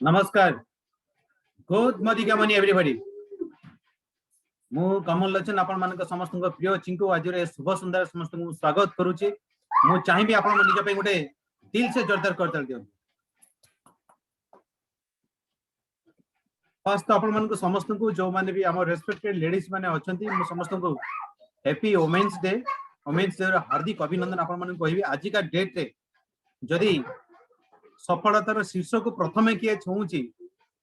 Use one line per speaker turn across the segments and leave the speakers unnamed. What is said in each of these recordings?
नमस्कार, good morning money everybody. मु कमल लोचन आपण मानक समस्त प्रिय चिंकू आज शुभ सुंदर समस्त स्वागत करुचे। मु चाहिबी आपण निज पे गोटे दिल से जोरदार करतल दियो। फर्स्ट आपण मानक समस्त को जो माने भी हमर रेस्पेक्टेड लेडीज माने अछंती मु समस्त को हैप्पी वुमेन्स डे हार्दिक अभिनंदन आपण मानक कहबी। आज का डेट रे जदी सफलतार शीर्ष को प्रथमे किए छुची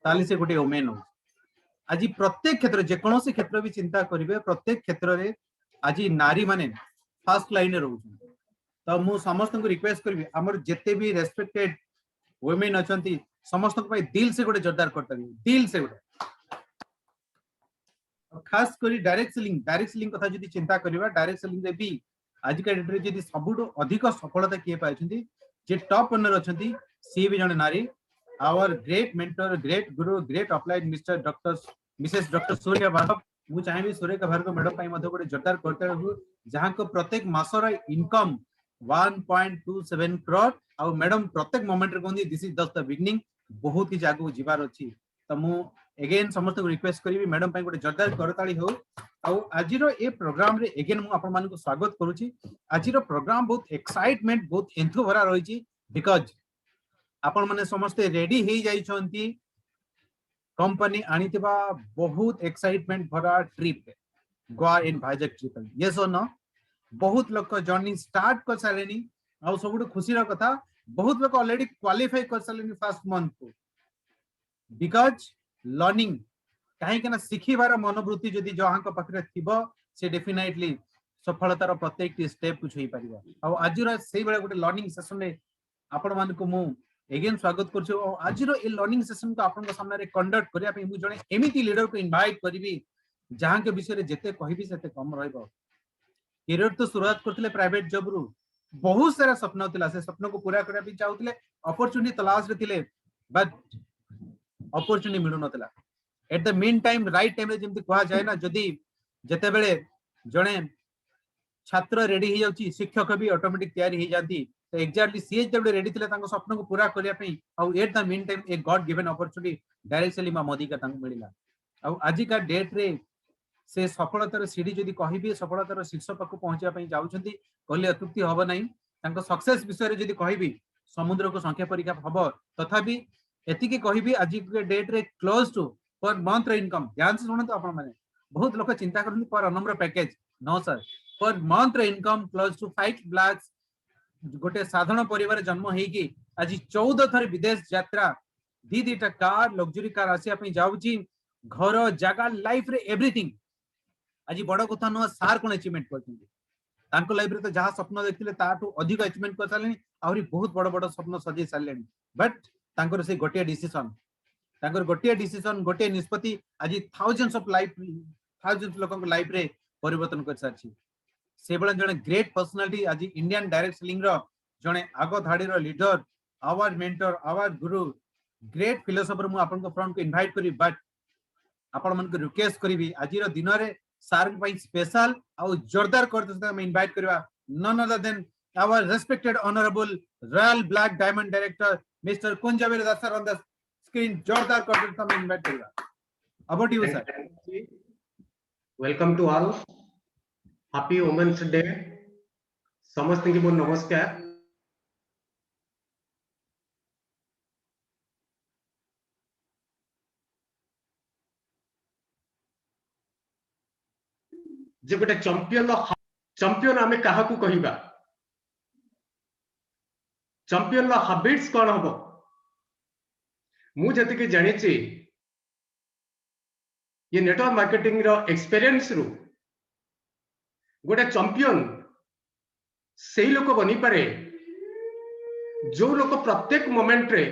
ताली से गोटे वुमेन हो। आज प्रत्येक क्षेत्र जेकोसी क्षेत्र भी चिंता करेंगे, प्रत्येक क्षेत्र में आज नारी माने फर्स्ट लाइन रो। तो मु समस्त को रिक्वेस्ट करी आमर जिते भी रेस्पेक्टेड वुमेन अच्छा समस्त दिल से गोटे जोरदार करता दिल से गोटे खास करी डायरेक्ट सेलिंग कथा जदी चिंता करबा डायरेक्ट सेलिंग रे भी आज का डेट रे जदी सबुठो अधिक सफलता किए पाइछंती जे टॉप ओनर अछंती सी भी जने नारी our great mentor great guru great applied mister doctor Mrs doctor Surya Bhargav. मु चाहिबी सूर्य भार्गव मैडम पई मधे गोटे जोरदार करते रहू जहां को प्रत्येक मासर इनकम 1.27 करोड़ आ मैडम प्रत्येक मोमेंट रे कोनी this is just the beginning बहुत ही जागु जिबार अछि। त मु अगेन समस्त को रिक्वेस्ट करिवि मैडम पई गोटे जोरदार करताली हो। आ आजिरो ए प्रोग्राम रे अगेन मु आपन मान को स्वागत करूची। आजिरो प्रोग्राम बहुत एक्साइटमेंट बहुत एंथु भरा रहिची बिकॉज़ आपण माने समस्त रेडी हे जाई छंती कंपनी आनीथिबा बहुत एक्साइटमेंट भरा ट्रिप गोवा इन भाइजैक ट्रिप। यस और नो बहुत लोग जर्नी स्टार्ट कर सारेनी आ सबुठ खुशी कथा बहुत लोग ऑलरेडी क्वालिफाई कर सारेनी फर्स्ट मंथ को बिकॉज़ लर्निंग कहीं ना शिखिबार मनोवृत्ति जदि जहां को पाखरे थिबो से डेफिनेटली सफलतार प्रत्येक स्टेप कुछ होई परिबा। आ आजिर सेही बेला गोटे लर्निंग सेशन रे आपण मान को मु अगेन स्वागत करछु। आज ए लर्निंग सेशन को आपन सामने कंडक्ट करिया पे मु जने एमिति लीडर को इनवाइट करिवि जहां के विषय रे जते कहिबि सेते कम रहइबो। करियर तो शुरुआत करथिले प्राइवेट जॉब रु बहुत सारा सपना थिला से सपना को पूरा करिया भी चाहूथिले अपॉर्चुनिटी तलाश रे थिले बट अपॉर्चुनिटी मिलु नथिला। At the mean time right time रे जेमति कहा जाय ना जदी जते बेले जने छात्र रेडी हो जाउची शिक्षक भी ऑटोमेटिक तैयारी हो जाती। तो एक्जेक्टली सीएच जब रेडी थिले तांको सपन को पूरा करिया पई आ at the mean time a god given opportunity direct selling Modi का तांको मिलिला। आ आज का डेट रे से सफलतार सीढ़ी जदी कहिबी सफलतार शीर्ष पाखु पहुंचिया पई जाउछंती कहले अतृप्ति हबो नाही। तांको सक्सेस विषय रे जदी कहिबी समुद्र को संख्या परीक्षा हबो तथापि एतिकी कहिबी आज के डेट रे क्लोज टू पर मंथ रे इनकम ध्यान से सुनतो आपण माने बहुत लोग चिंता करथि पर अनम्र package no sir per month रे इनकम क्लोज टू 5 लाख गोटे साधारण परिवार जन्म हेगी आज 14 थर विदेश यात्रा दीटा कार लग्जरी कार आसिया पई जाउची घर जगह लाइफ रे एवरीथिंग आज बड़ कथा न सार कोन अचीवमेंट करथि तांको लाइफ रे तो जहां स्वप्न देखथिले ताटू अधिक अचीवमेंट कर सालेनी आउरी बहुत बड़ बड़ स्वप्न सजे सालेनी बट तांकर से गोटे डिसीजन गोटे निष्पत्ति आज थाउजेंड्स ऑफ लोकन लाइफ रे परिवर्तन कर सारछि। से बेला जने ग्रेट पर्सनालिटी आज इंडियन डायरेक्ट सेलिंग रो जने आगो धाड़ी रो leader our mentor our Guru great philosopher मु आपन को फ्रंट को इनवाइट करी बट आपन मन को रिक्वेस्ट करी आज रो दिन रे सार पई स्पेशल आ जोरदार करते हम इनवाइट करबा none other than our respected honourable royal black diamond director mister Kunjabir Das sir on the screen जोरदार करते हम इनवाइट करबा। About you sir.
Welcome to all happy women's day समस्त की मोर नमस्कार। जे गोटे चैंपियन आमे काहा को कहिबा चैंपियन ला हैबिट्स कोन हबो मु जति के जानि छी ये नेटवर्क मार्केटिंग रो एक्सपीरियंस रु गोटे चैंपियन से लोक बनी पारे जो लोक प्रत्येक मोमेंट रे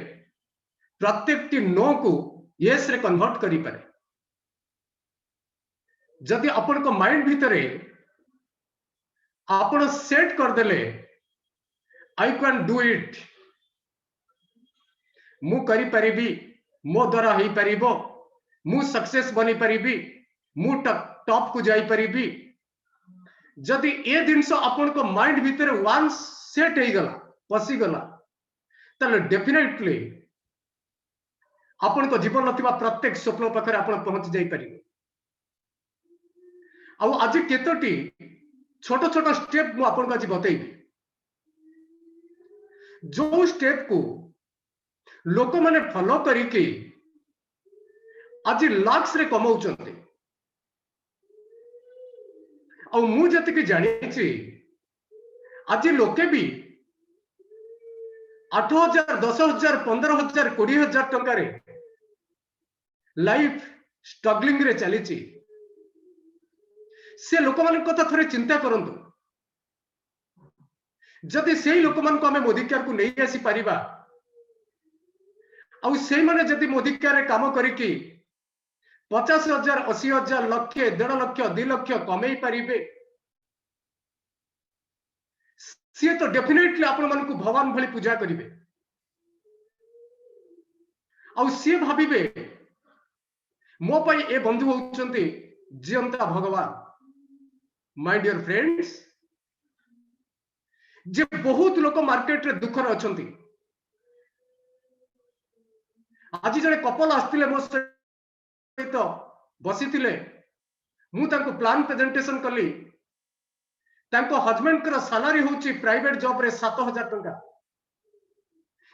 प्रत्येक टी नो को यस रे कन्वर्ट करि पारे। जदि अपन को माइंड भीतर आपण सेट कर देले आई कैन डू इट मु करि परिबी मो द्वारा ही परिबो मु सक्सेस बनी परिबी मु टॉप को जाई परिबी जदि ए दिनस आपण को माइंड भीतर वन सेट हे गला पसी गला तले डेफिनेटली आपण को जीवन नथिबा प्रत्येक स्वप्न पाखरे आपण पहुंच जाई परिबे। आ आज केतोटी छोट छोट स्टेप मु आपण को आज बतैबी, जो स्टेप को लोक माने फॉलो करिके आज लाक्स रे कमाउचंते। आ मु जति कि जानि आज लोके भी 8,000 10,000 15,000 20,000 टंका रे लाइफ स्ट्रगलिंग रे चली से लोक मान कथा थरे चिंता करंतु। जदि से लोक मान को हमें मोदिकार को नहीं आसी परिबा आ से माने जदि मोदिकार रे काम करिकी 50,000 80,000 लक्ष 1.5 लक्ष 2 लक्ष कमई पारिबे, सी तो डेफिनेटली आपण मन को भगवान भली पूजा करिवे। आ सी भाबिबे मो पई ए बंधु होउचंती जियंता भगवान। माय डियर फ्रेंड्स, जे बहुत लोक मार्केट रे दुख रे अछंती। आज जने कपल आस्तिले मो सहित बसिथिले, मु तांको प्लान प्रेजेंटेशन कली। तांको हस्बैंड कर सैलरी होची प्राइवेट जॉब रे 7,000 टंका।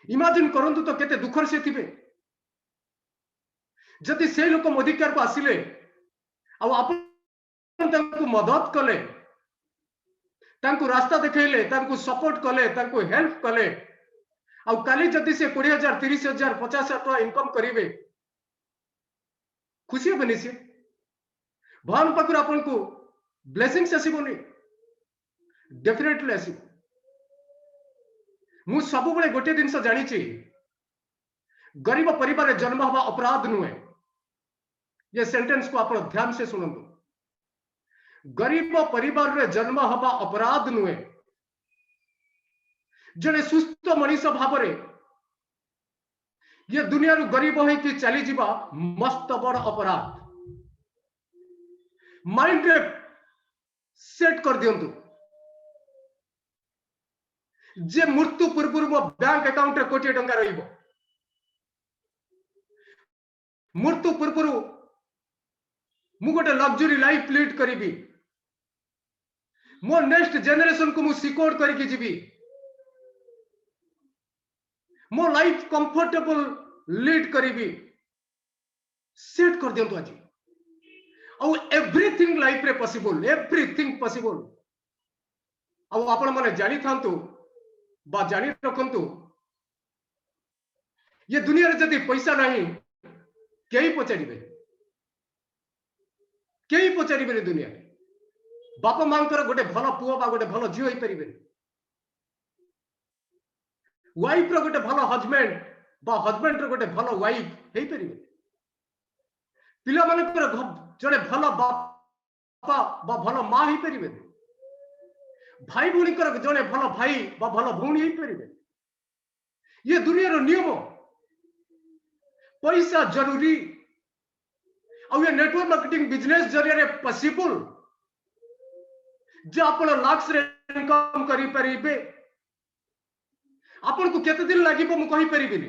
इमेजिन करंतु तो केते दुखर से थिबे। जदि से लोक मोदिकार को आसिले आ आपण तांको मदद कले, तांको रास्ता देखैले, तांको सपोर्ट कले, तांको हेल्प कले, आ काली जदि से 20,000 30,000 50,000 टका इनकम करिवे, खुशी बनी से भगवान पाखर आपण को ब्लेसिंग्स आसीबोनी, डेफिनेटली आसीबो। मु सब बळे गोटे दिन से जानि छी, गरीब परिवार रे जन्म हवा अपराध नुहे। ये सेंटेंस को आपण ध्यान से सुनंतु। गरीब परिवार रे जन्म हवा अपराध नुहे। जने सुस्थ मनीष भाव रे ये दुनिया रु गरीब है कि चली जीवा मस्त बड़ अपराध। माइंड रे सेट कर दियंतु जे मृत्यु पूर्व मो बैंक अकाउंट रे कोटी टंका रहिबो। मृत्यु पूर्व मु गोटे लग्जरी लाइफ लीड करिबी। मो नेक्स्ट जनरेशन को मु सिक्योर करके जीवी। मो लाइफ कंफर्टेबल लीड करिबी। सेट कर दियंतु आज। औ एवरीथिंग लाइफ रे पॉसिबल, एवरीथिंग पॉसिबल। औ आपण माने जानि थांतु बा जानि रखंतु, ये दुनिया रे जदि पैसा नहीं केही पचारिबे, केही पचारिबे रे दुनिया रे। बापा मांकर गोटे भल पुओ बा गोटे भल झियो होई परिबे, वाइफ रो गोटे भल हस्बैंड बा हस्बैंड रो गोटे भल वाइफ हेई परिबे, पिला मानकर जने भल बापा बा भल मां हेई परिबे, भाई भौणी कर जने भल भाई बा भल भौणी हेई परिबे। ये दुनिया रो नियम। पैसा जरूरी और ये नेटवर्क मार्केटिंग बिजनेस जरिया रे पॉसिबल। जे आपण लाक्स रे इनकम करि परिबे, आपण को केते दिन लागिबो मु कहि परिबिनी।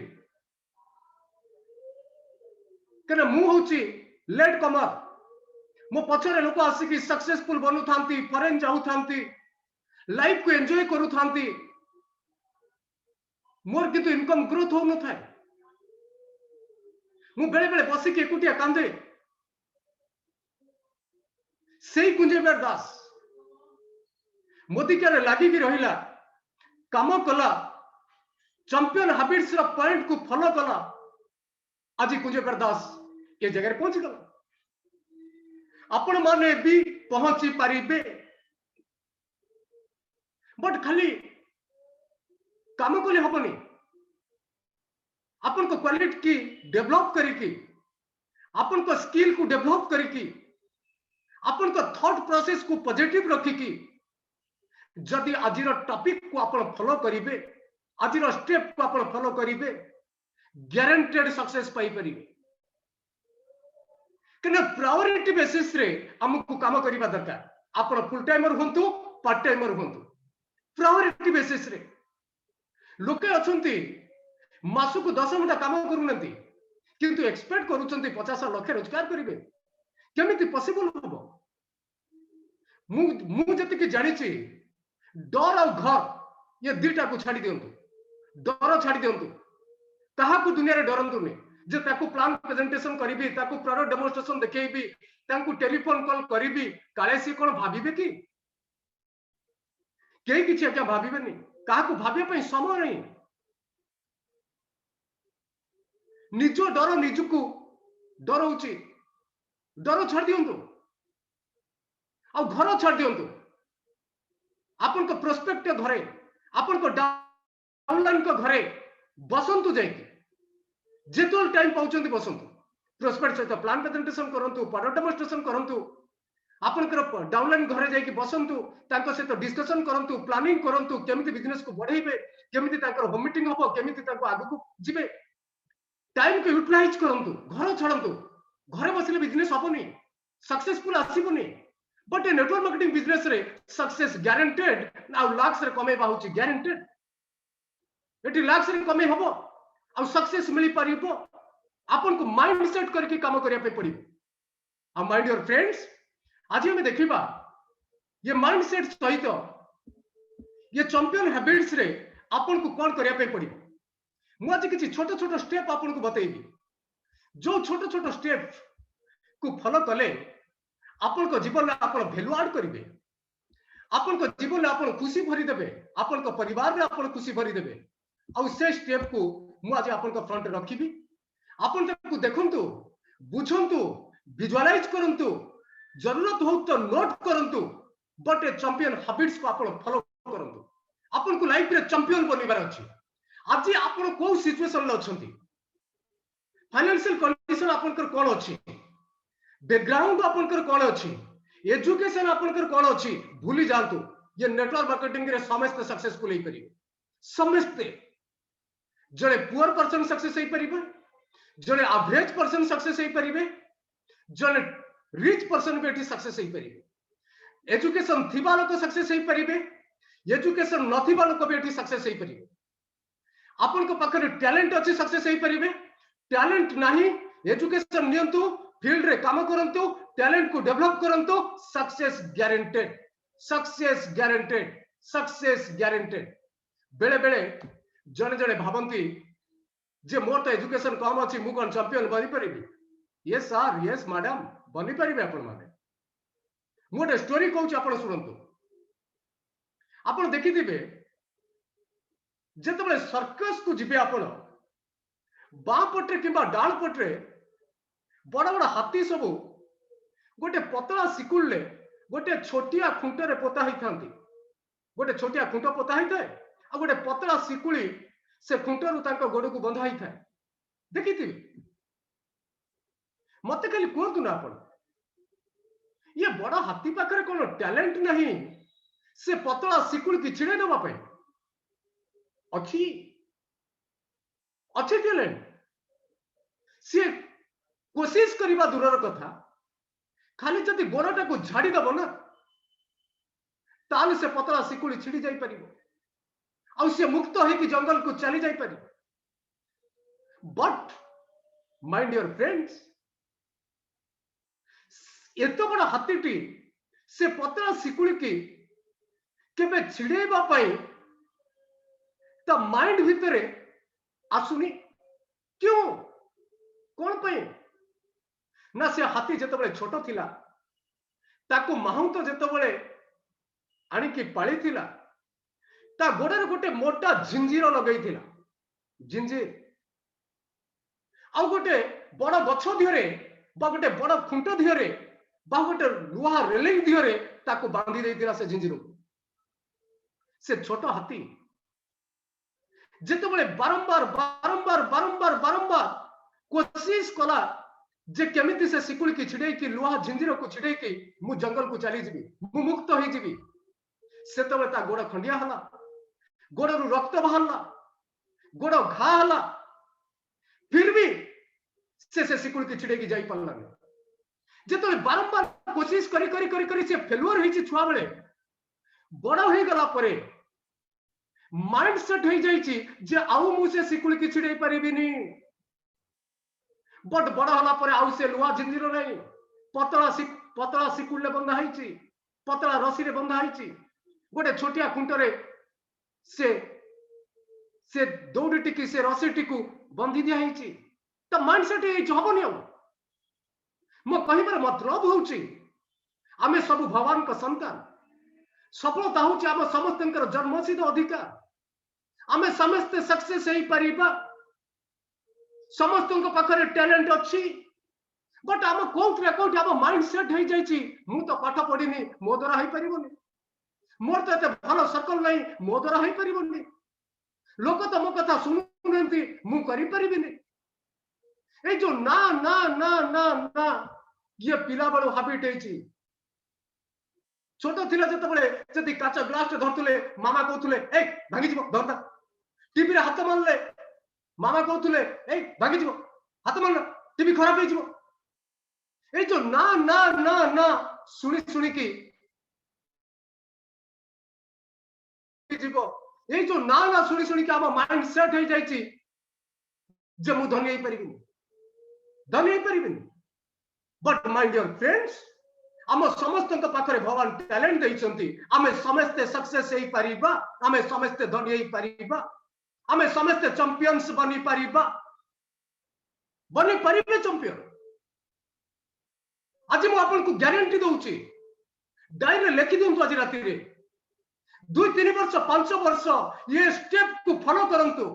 कने मु होची लेट कमर। मो पछरे लोक आसी कि सक्सेसफुल बनु थांती, फॉरेन जाउ थांती, लाइफ को एंजॉय करू थांती। मोर कितु इनकम ग्रोथ हो न थाए। मु बेले बेले बसी के एकुटिया कांदे। सेई कुंजेबर दास मोदी के लागी की रहिला, काम कला, चैंपियन हैबिट्स रो पॉइंट को फॉलो कला। आज कुंजेबर दास ये जगह पहुंच गला। आपण माने भी पहुंची पारिबे, बट खाली काम कले हबनी। आपण को क्वालिटी की डेवलप करिकी, आपण को स्किल को डेवलप करिकी, आपण को थॉट प्रोसेस को पॉजिटिव रखिकी, जदि आज टॉपिक को आपण फॉलो करिवे, आज स्टेप को आपण फॉलो करिवे, गारंटेड सक्सेस पाई परिवे। कने प्रायोरिटी बेसिस रे हमको काम करिबा दरकार। आपण फुल टाइमर होंतु, पार्ट टाइमर होंतु, प्रायोरिटी बेसिस रे। लोके अछंती मासु को 10 घंटा काम करू नथि, किंतु एक्सपेक्ट करूछंती 50 लाख रोजगार करिवे केमिति पॉसिबल हबो मु जति कि जानि छी डर और घर ये दुईटा को छाड़ी दियंतु डर छाड़ी दियंतु कहा को दुनिया रे डरंतु ने जे ताको प्लान प्रेजेंटेशन करिबी ताको प्रोडक्ट डेमोन्स्ट्रेशन देखैबी ताको टेलीफोन कॉल करिबी काले से कोन भाबिबे कि केही किछि क्या भाबिबे नहीं कहा को भाबिबे पई समय नहीं निजो डर निजको डरौची डर छाड़ दियंतु आ घर छाड़ दियंतु आपन को प्रोस्पेक्ट घरे आपन को डाउनलाइन को घरे बसंतु जाइकी जेतोल टाइम पाउचंती बसंतु प्रोस्पेक्ट सहित प्लान प्रेजेंटेशन करंतु प्रोडक्ट डेमोन्स्ट्रेशन करंतु आपनकर डाउनलाइन घरे जाइकी बसंतु तांको सहित डिस्कशन करंतु प्लानिंग करंतु केमिति बिजनेस को बढ़ाइबे केमिति तांकर होम मीटिंग हबो केमिति तांको आगु को जिबे टाइम को यूटिलाइज करंतु घर छाड़ंतु घरे बसिले बिजनेस हबोनी सक्सेसफुल आसीबोनी but a network marketing business रे सक्सेस गारंटेड आ लाक्स रे कमे बाहुची गारंटेड एटी लाक्स रे कमे हबो आ सक्सेस मिली परिबो आपन को माइंड सेट करके काम करिया पे पड़िबो आ माय डियर फ्रेंड्स आज हम देखिबा ये माइंड सेट सहित ये चैंपियन हैबिट्स रे आपन को कोन करिया पे पड़िबो मु आज किछि छोट छोट स्टेप आपन को बतैबी जो छोट छोट स्टेप को फॉलो कले आपन को जीवन में आपन वैल्यू ऐड करिवे आपन को जीवन में आपन खुशी भरी देबे आपन को परिवार में आपन खुशी भरी देबे आ से स्टेप को मु आज आपन को फ्रंट रखिबी आपन को देखंतु बुझंतु विजुअलाइज करंतु जरूरत हो तो नोट करंतु बट ए चैंपियन हैबिट्स को आपन फॉलो करंतु आपन को लाइफ रे चैंपियन बनिबार अछि आज आपन को सिचुएशन ले अछंती फाइनेंशियल कंडीशन आपन कर कोन अछि बैकग्राउंड आपनकर कौन अच्छी एजुकेशन आपनकर कौन अच्छी भूली जातु ये नेटवर्क मार्केटिंग रे समस्त सक्सेसफुल ही परिबे समस्त जड़े पुअर पर्सन सक्सेस ही परिबे जड़े एवरेज पर्सन सक्सेस ही परिबे जड़े रिच पर्सन बेटी सक्सेस ही परिबे एजुकेशन थिबा लोक सक्सेस ही परिबे एजुकेशन नथिबा लोक बेटी सक्सेस ही परिबे आपन को पाखरे टैलेंट अच्छी सक्सेस ही परिबे टैलेंट नहीं एजुकेशन नियंतु फील्ड रे काम करंतु टैलेंट को डेवलप करंतु success guaranteed success guaranteed success guaranteed बेले बेले जने जने भाबंती जे मोर तो एजुकेशन कम अछि मु कोन चैंपियन बनि परिबी यस सर यस मैडम बनि परिबे अपन माने मोटे स्टोरी कहूच अपन सुनंतु अपन देखि दिबे जेतबे सर्कस को जिबे अपन बा पटरे किबा डाल पटरे बड़ा बड़ा हाथी सब गोटे पतला सिकुल ले गोटे छोटिया खुंट रे पोता ही थांती गोटे छोटिया खुंट पोता ही थाए आ गोटे पतला सिकुली से खुंट रु तांको गोड़ को बंधा ही थाए देखिथि मते खाली कोंतु ना अपन ये बड़ा हाथी पाखरे कोनो टैलेंट नहीं से पतला सिकुल की छिड़े दबा पे अच्छी अच्छे टैलेंट से कोशिश करिबा दूरर कथा खाली जति गोड़टा को झाड़ी दबो ना ताल से पतला सिकुली छिड़ी जाई परिबो आ से मुक्त है कि जंगल को चली जाई परिबो बट माय डियर फ्रेंड्स एतो बड़ा हाथीटी से पतला सिकुली की केबे छिड़ेबा पई ता माइंड भितरे आसुनी क्यों कौन पई ना से हाथी जेतबले छोट थिला ताको माहुंत जेतबले आनी की पाली थिला ता गोडर गोटे मोटा जिंजीर लगई थिला जिंजीर आ गोटे बड़ गछ धियरे बा गोटे बड़ खुंट धियरे बा गोटे लुहा रेलिंग धियरे ताको बांधी देथिला से जिंजीर से छोट हाथी जेतबले बारंबार बारंबार बारंबार बारंबार कोशिश कला जे केमिति से सिकुल की छिड़े की लुहा झिंझिर को छिड़े की मु जंगल को चली जीवी मु मुक्त होई जीवी से तबे ता गोड़ खंडिया हला गोड़ रु रक्त बहला गोड़ घा हला फिर भी से सिकुल की छिड़े की जाई पड़ला जेतबे बारंबार कोशिश करी करी करी करी से फेलुअर होई छि छुआ बेले बड़ होई गला परे माइंड सेट होई जाई छि जे आउ मु से सिकुल की छिड़े परिबिनी बट बड़ होला पर आउ से लुआ जिंजीर नहीं पतला सिकुड़े बंधा है पतला रसी रे बंधा है गोटे छोटिया खुंटरे से दौड़ी टिकी से रसी टिकू बंधी दिया है तो माइंडसेट ये हबनी हम मो कहबार मतलब होची आमे सब भगवान का संतान सफलता होची आम समस्त जन्मसिद्ध अधिकार आमे समस्ते सक्सेस हो परिबा समस्त पाखरे टैलेंट अच्छी बट आम कोठे कोठी आम माइंडसेट हो जाइए मु तो पाठ पढ़िनी मो द्वारा हो पारिबनी मोर तो एते भल सर्कल नहीं मो द्वारा हो पारिबनी लोक तो मो कथा सुनुनंती मु करि परिबिनी ए जो ना ना ना ना ना ये पिला बड़ो हैबिट है छोट थिला जते बळे जति काच ग्लास धरतुले मामा कहतुले ए भांगी जीव धरता टीवी रे हाथ मारले मामा कहतुले ए भांगी जीव हाथ मारना टीवी खराब हो जीव ए जो ना ना ना ना सुनी सुनी की जीव ए जो ना ना सुनी सुनी की आम माइंड सेट हो जाइछि जे मु धनी हो परिबिनी बट माय डियर फ्रेंड्स आम समस्त पाखरे भगवान टैलेंट देइछंती आमे समस्ते सक्सेस हो परिबा आमे समस्ते धनी हो परिबा आमे समस्ते चैंपियंस बनी परिबे चैंपियन आज मु आपन को गारंटी दउची डायरी लिखि दिंतु आज राति रे 2-3 वर्ष 5 वर्ष ये स्टेप को फॉलो करंतु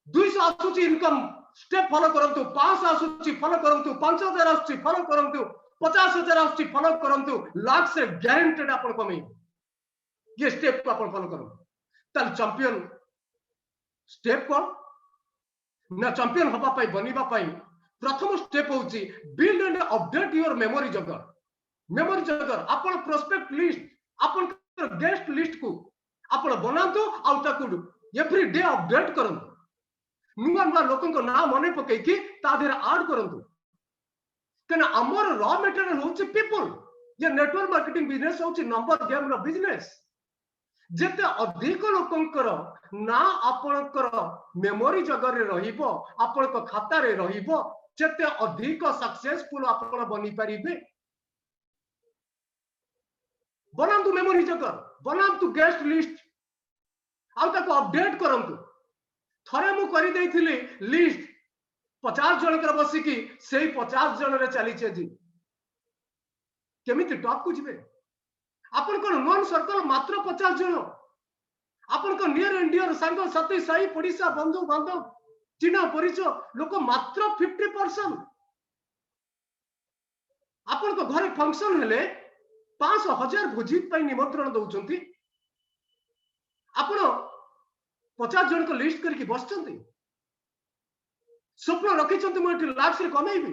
200 आसुची इनकम स्टेप फॉलो करंतु 500 आसुची फॉलो करंतु 5000 आसुची फॉलो करंतु 50,000 आसुची फॉलो करंतु लाख से गारंटेड आपन कमे ये स्टेप को आपन फॉलो करंतु तल चैंपियन स्टेप को ना चैंपियन हबा पाई बनिबा पाई प्रथम स्टेप होची build and update your memory जगर आपन प्रोस्पेक्ट लिस्ट आपन गेस्ट लिस्ट को आपन बनांतु आउ ताकु एवरी डे अपडेट करंतु नुआ नुआ लोकन को नाम मने पकई कि ता देर ऐड करंतु कना हमर रॉ मटेरियल होची पीपल ये नेटवर्क मार्केटिंग बिजनेस होची नंबर गेम रो बिजनेस जेते अधिक लोकंकर ना आपनकर मेमोरी जगर रे रहिबो आपनक खाता रे रहिबो जेते अधिक सक्सेसफुल आपन बनी परिबे बनांतु मेमोरी जगर बनांतु गेस्ट लिस्ट आउ ताको अपडेट करंतु थरे मु करि देइथिली लिस्ट 50 जन कर बसी की सेही 50 जन रे चली छे जी केमिति टॉप को जिवे आपन को नॉन सर्कल मात्र 50 जन आपन को नियर एंड डियर संग साथी साई पड़िसा बंधु बांधव चिन्ह परिचय लोक मात्र 50% आपन को घरे फंक्शन हेले 5,000 भोजी पई निमंत्रण दउचंती आपन 50 जन को लिस्ट करके बसचंती स्वप्न रखिचंती मो एठी लाख से कमेइबी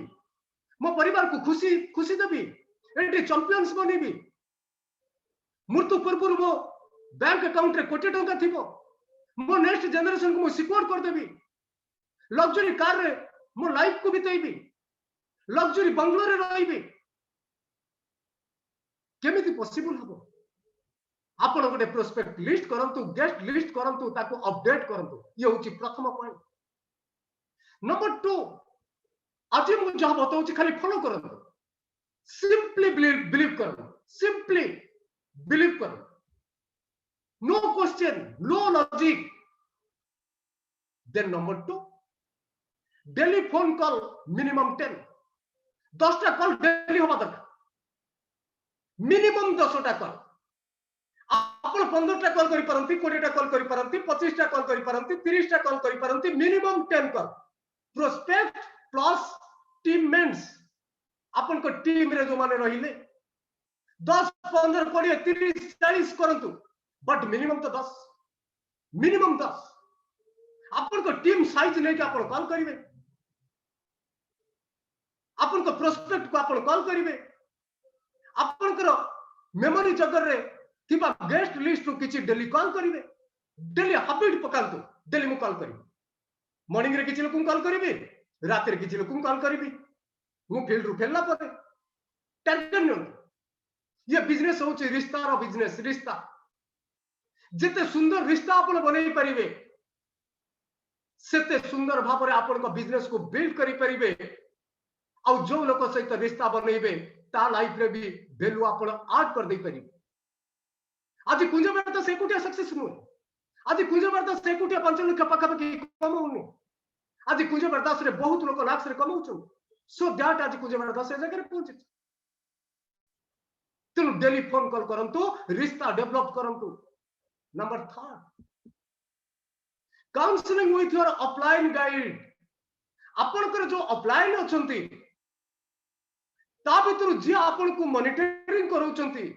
मो परिवार को खुशी खुशी देबी एठी चैंपियंस बनेबी मृत्यु पूर्व मो बैंक अकाउंट रे कोटी टंका थिबो मो नेक्स्ट जनरेशन को मो सिक्योर कर देबी लग्जरी कार रे मो लाइफ को बितेइबी लग्जरी बंगलो रे रहिबी केमिति पॉसिबल हबो आपण गोटे प्रोस्पेक्ट लिस्ट करंतु गेस्ट लिस्ट करंतु ताको अपडेट करंतु ये होची प्रथम पॉइंट नंबर 2 आज मु जहा बताउची खाली फॉलो करंतु सिंपली बिलीव करंतु सिंपली बिलीव करो no question no logic then number 2 daily phone call minimum 10 टा कॉल डेली होबा दरकार मिनिमम 10 टा कॉल आपण 15 टा कॉल करि परंती 20 टा कॉल करि परंती 25 टा कॉल करि परंती 30 टा कॉल करि परंती minimum 10 call prospect plus team men's आपण को टीम रे जो माने रहिले 10 15 20 30 40 करंतु बट मिनिमम तो 10 मिनिमम 10 आपण को टीम साइज लेके आपण कॉल करिवे आपण को प्रोस्पेक्ट को आपण कॉल करिवे आपण को मेमोरी जगर रे किबा गेस्ट लिस्ट को किछि डेली कॉल करिवे डेली हैबिट पकांतु डेली मु कॉल करिवे मॉर्निंग रे किछि लोक कॉल करिवे रात रे किछि लोक कॉल करिवे मु फील्ड रु फेलला परे टेंशन ये बिजनेस होची रिश्ता रो बिजनेस रिश्ता जिते सुंदर रिश्ता आपण बनै परिवे सेते सुंदर भाव आपण को बिजनेस को बिल्ड करि परिबे आ जो लोक सहित रिश्ता बनइबे ता लाइफ रे भी वैल्यू आपण ऐड कर दे परिबे। आज कुंज बार तो से कुटिया सक्सेस नु आज कुंज बार तो से कुटिया 5 लाख पाखा पाखी कमाउनी आज कुंज बार दास रे बहुत लोक लाख रे कमाउछन सो दैट आज कुंज बार दास जगह रे पहुंचे तेणु डेली फोन कॉल करंतु रिश्ता डेवलप करंतु। Number 3 counselling with your upline guide आपनकर जो अपलाइन अछंती ता भितर जे आपन को मॉनिटरिंग करूचंती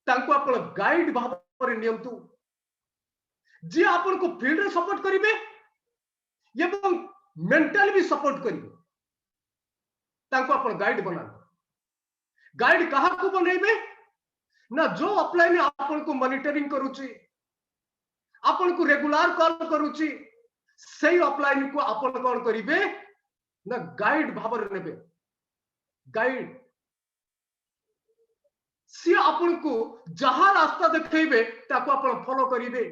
तांको आपन गाइड भाव रे नियंतु जे आपन को फील्ड रे सपोर्ट करिवे एवं मेंटल भी सपोर्ट करिवे तांको आपन गाइड बनाना। गाइड कहा को बनेबे ना जो अपलाइन आपन को मॉनिटरिंग करूची आपन को रेगुलर कॉल करूची सही अपलाइन को आपन कौन करिवे ना गाइड भाव रे नेबे। गाइड सी आपन को जहां रास्ता देखैबे ताको आपन फॉलो करिवे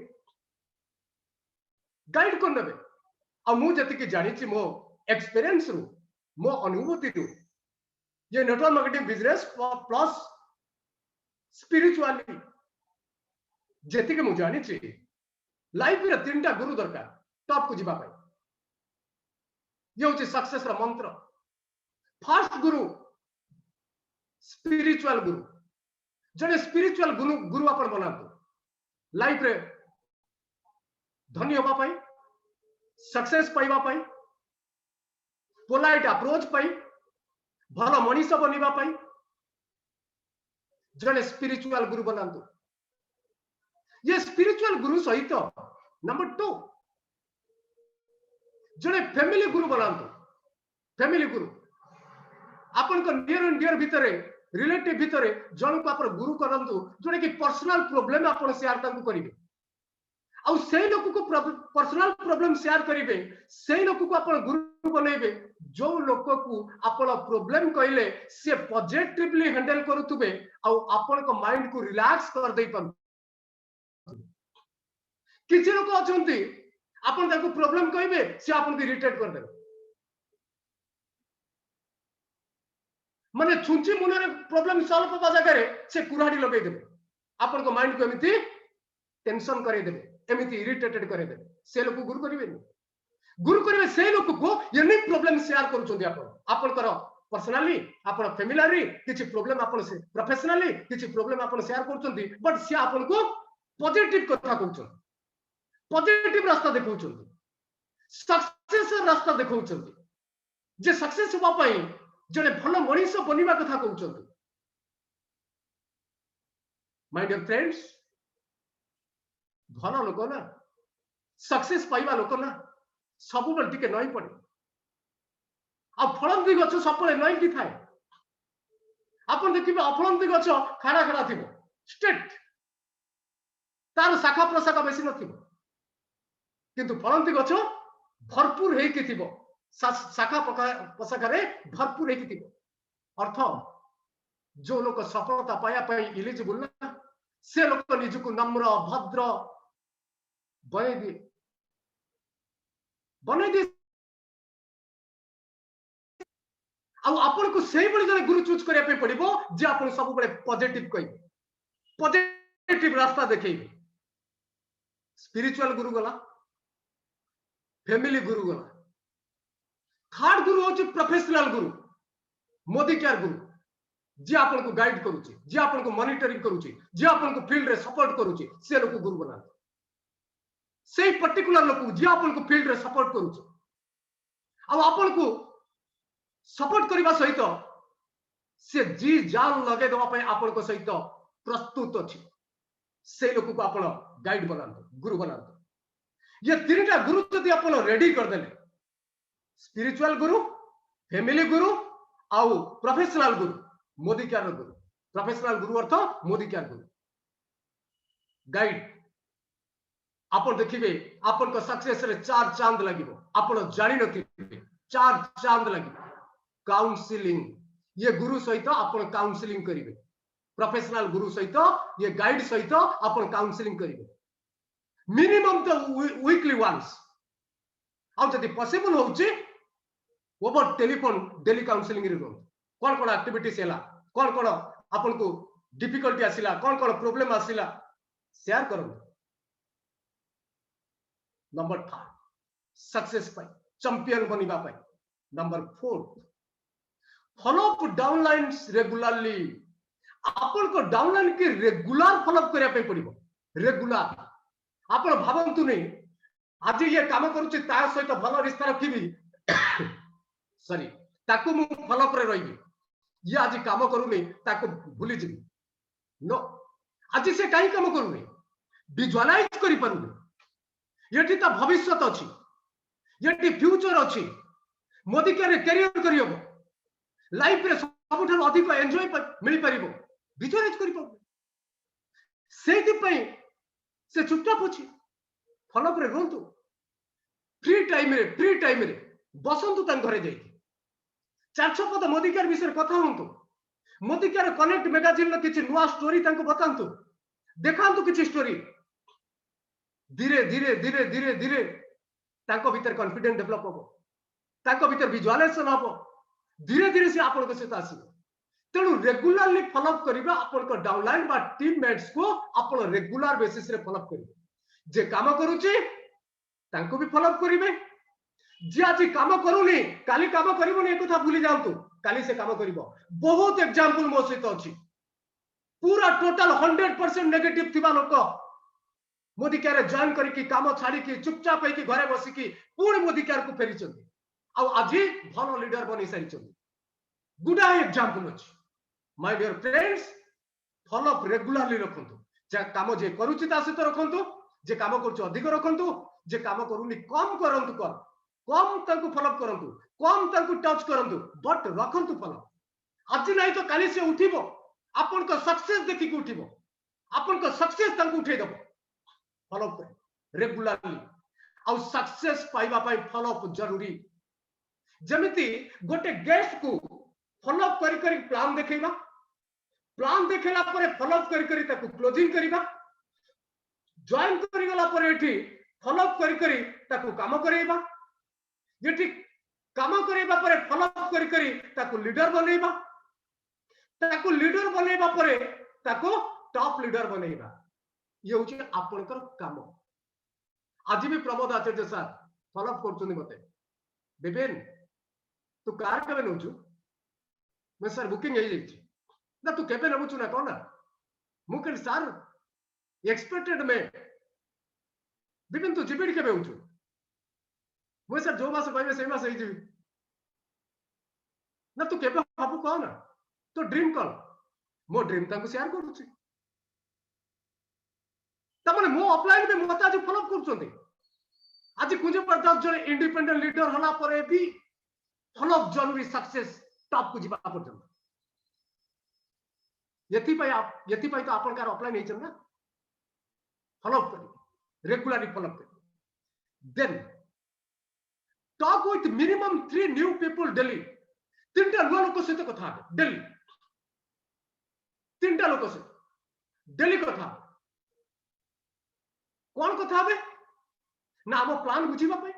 गाइड कर नेबे। आ मु जति के जानि छी मो एक्सपीरियंस रु मो अनुभूति रु ये network marketing business plus spiritually जति के मु जानि छी लाइफ रे 3टा गुरु दरकार टॉप को जीवा पाई ये होची सक्सेस रा मंत्र। फर्स्ट गुरु स्पिरिचुअल गुरु जने स्पिरिचुअल गुरु अपन बनातो लाइफ रे धनी होबा पाई सक्सेस पाइबा पाई पोलाइट अप्रोच पाई भलो मनीष बनिबा पाई जने स्पिरिचुअल गुरु बनातो। ये स्पिरिचुअल गुरु सहित नंबर 2 जने फैमिली गुरु बनातो। फैमिली गुरु आपन को नियर एंड डियर भितरे रिलेटिव भितरे जन को आप गुरु करंतु जोने कि पर्सनल प्रॉब्लम आपन शेयर तांको करिवे आ सेही लोक को पर्सनल प्रॉब्लम शेयर करिवे सेही लोक को आपन गुरु बनेबे जो लोक को आपन प्रॉब्लम कइले से पॉजिटिवली हैंडल करूतबे आ आपन को माइंड को रिलैक्स कर देई पन। किछि लोक अछंती आपन ताको प्रॉब्लम कहिबे से आपन को इरिटेट कर देबे माने छुंची मुने प्रॉब्लम सॉल्व होबा जगह रे से कुराडी लगै देबे आपन को माइंड को एमिति टेंशन करे देबे एमिति इरिटेटेड करे देबे से लोक गुरु करिवे से लोक को एनी प्रॉब्लम शेयर करूछोंदी आपन कर पर्सनली आपन फैमिली किछि प्रॉब्लम आपन से प्रोफेशनली किछि प्रॉब्लम आपन शेयर करूछोंदी बट से आपन को पॉजिटिव कथा कहउछोंदी पॉजिटिव रास्ता देखौछोंदी सक्सेस रास्ता देखौछोंदी जे सक्सेस होबा पई जने भलो मनीष बनिबा कथा कहउछोंदी। माय डियर फ्रेंड्स भलो लोक ना सक्सेस पाइबा लोक ना सब बल टिके नई पड़े आ फलंती गछ सबले नई कि थाए आपन देखिबे अफलंती गछ खाड़ा खाड़ा थिबो स्ट्रेट तार शाखा प्रशाखा बेसी नथिबो किंतु फलंती गछ भरपूर हेई कि थिबो शाखा प्रशाखा रे भरपूर हेई कि थिबो। अर्थ जो लोक सफलता पाया पई एलिजिबल ना से लोक निजको नम्र भद्र बने दी आपन को सही बड़ी जने गुरु चूज करिया पे पड़िबो जे आपन सब बड़े पॉजिटिव कहि पॉजिटिव रास्ता देखैबे। स्पिरिचुअल गुरु गला फैमिली गुरु गला थर्ड गुरु होची प्रोफेशनल गुरु मोदी केयर गुरु जे आपन को गाइड करूची जे आपन को मॉनिटरिंग करूची जे आपन को फील्ड रे सपोर्ट करूची से लोक गुरु बना से पर्टिकुलर लोक जे आपन को फील्ड रे सपोर्ट करूची आ आपन को सपोर्ट करबा सहित से जी जान लगे दवा पे आपन को सहित प्रस्तुत अछि से लोक को आपन गाइड बनातो गुरु बनातो। ये 3टा गुरु यदि आपन रेडी कर देले स्पिरिचुअल गुरु फैमिली गुरु आउ प्रोफेशनल गुरु मोदी केयर गुरु प्रोफेशनल गुरु अर्थ मोदी केयर गुरु गाइड आपन देखिबे आपन को सक्सेस रे 4 चांद लागिबो आपन जानि नथिबे 4 चांद लागिबो। काउंसलिंग ये गुरु सहित आपन काउंसलिंग करिवे प्रोफेशनल गुरु सहित ये गाइड सहित आपन काउंसलिंग करिवे मिनिमम तो वीकली वंस आ जदि पॉसिबल होउची ओवर टेलीफोन डेली काउंसलिंग रे कौन कौन एक्टिविटीज हैला कौन कौन आपन को डिफिकल्टी आसिला कौन कौन प्रॉब्लम आसिला शेयर करो। नंबर 5 सक्सेस पाई चैंपियन बनिबा पाई। Number 4 follow up downlines regularly आपन को डाउनलाइन के रेगुलर फॉलो अप करिया पे पड़िबो। रेगुलर आपन भाबंतु नहीं आज ये काम करूची ता सहित भल रिश्ता रखिबी सॉरी ताकू मु फॉलो अप रे रहिबी ये आज काम करूनी ताकू भूली जिबी नो आज से काई काम करूनी विजुअलाइज करि पारुनी येठी ता भविष्यत अछि येठी फ्यूचर अछि मोदी के कैरियर करियो लाइफ रे सबठन अधिक एन्जॉय मिल परिबो विजुअलाइज करि पाउ सेति पई से चुपचाप अछि फॉलो अप रे रहंतु फ्री टाइम रे बसंतु तन घरे जाई चार छपद मोदी केयर विषय कथा हंतु मोदी केयर कनेक्ट मैगजीन किछि नुआ स्टोरी तांको बतांतु देखांतु किछि स्टोरी धीरे धीरे धीरे धीरे धीरे तांको भीतर कॉन्फिडेंस डेवलप हो तांको भीतर विजुअलाइजेशन हो धीरे धीरे से आपन के सहित आसीबो तेणु रेगुलरली फॉलो अप करिबा आपन को डाउनलाइन बा टीम मेट्स को आपन रेगुलर बेसिस रे फॉलो अप करिबे जे काम करूची तांको भी फॉलो अप करिबे जे आज काम करूनी काली काम करिबो नै कथा भूली जांतु काली से काम करिबो बहुत एग्जांपल मो सहित अछि पूरा टोटल 100% नेगेटिव थिबा लोक मोदी केयर जॉइन करी की काम छाड़ी की चुपचाप है की घरे बसी की पूर्ण मोदी केयर को फेरी चंदी आ आज भलो लीडर बनी सारी चंदी गुडा एग्जांपल अछि my dear friends follow up regularly रखंतु जे काम जे करूची ता सहित रखंतु जे काम करूची अधिक रखंतु जे काम करूनी कम करंतु कम तांको फॉलो अप करंतु कम तांको टच करंतु बट रखंतु फॉलो आज नहीं तो काली से उठिबो आपन को सक्सेस देखि के उठिबो आपन को सक्सेस तांको उठै दबो फॉलो अप कर रेगुलरली आ सक्सेस पाइबा पाई फॉलो अप जरूरी जमिति गोटे गेस्ट को फॉलो अप करी प्लान देखैबा प्लान देखैला परे फॉलो अप करी ताको क्लोजिंग करिबा जॉइन करि गला परे एठी फॉलो अप करी ताको काम करैबा ये काम करैबा परे फॉलो अप करी ताको लीडर बनैबा ताको लीडर बनैबा परे ताको टॉप लीडर बनैबा ये होची आपनकर काम आज भी प्रमोद आचार्य सर फॉलो अप करछुनी मते बिपिन तू कार केबे नउछु मैं सर बुकिंग हे जेछि ना तू केबे नउछु ना कोना मु कहली सर एक्सपेक्टेड में बिपिन तू जिबिड केबे होछु वो सर जो मास कहबे सेही मास हेजी ना तू केबे बाबू कह ना तो ड्रीम कल मो ड्रीम तांको शेयर करूची तमने मो अपलाइन में मत आज फॉलो अप करछोंती आज कुंज प्रताप जो इंडिपेंडेंट लीडर होला परे भी फॉलो अप जरूरी सक्सेस टॉप को जीवा पर्यंत यति पई तो आपन कार अपलाइन हेचन ना फॉलो अप करी रेगुलरली फॉलो अप करी then talk with minimum 3 new people daily तीनटा लोक सहित कथा डेली तीनटा लोक सहित डेली कथा कौन कथा हे ना हम प्लान बुझीबा पे